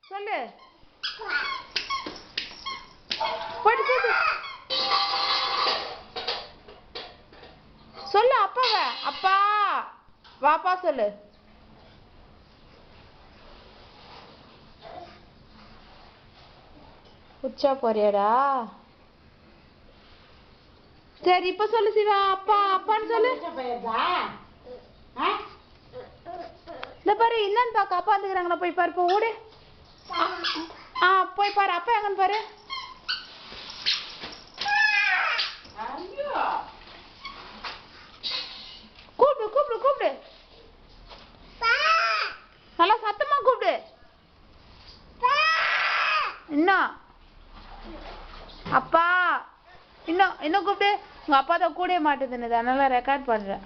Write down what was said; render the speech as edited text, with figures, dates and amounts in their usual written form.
சொல்லு. போயிட்டு கூப்பிடு. சொல்லு அப்பாவை. அப்பா வாப்பா சொல்லு. உச்சா போறியாடா? சரி இப்ப சொல்லு சிவா. அப்பா அப்பான்னு சொல்லு. இந்த பாரு என்னன்னு பாக்க அப்பா வந்துக்கிறாங்களா போய் பாரு. இப்போ ஓடு. போய் பாரு அப்பா எங்கன்னு பாரு. கூப்பிடு கூப்பிடு கூப்பிடு. நல்லா சத்தமா கூப்பிடு. இன்னும் அப்பா இன்னும் இன்னும் கூப்பிடு. உங்க அப்பா தான் கூடவே மாட்டேதுன்னு அதனால ரெக்கார்ட் பண்றேன்.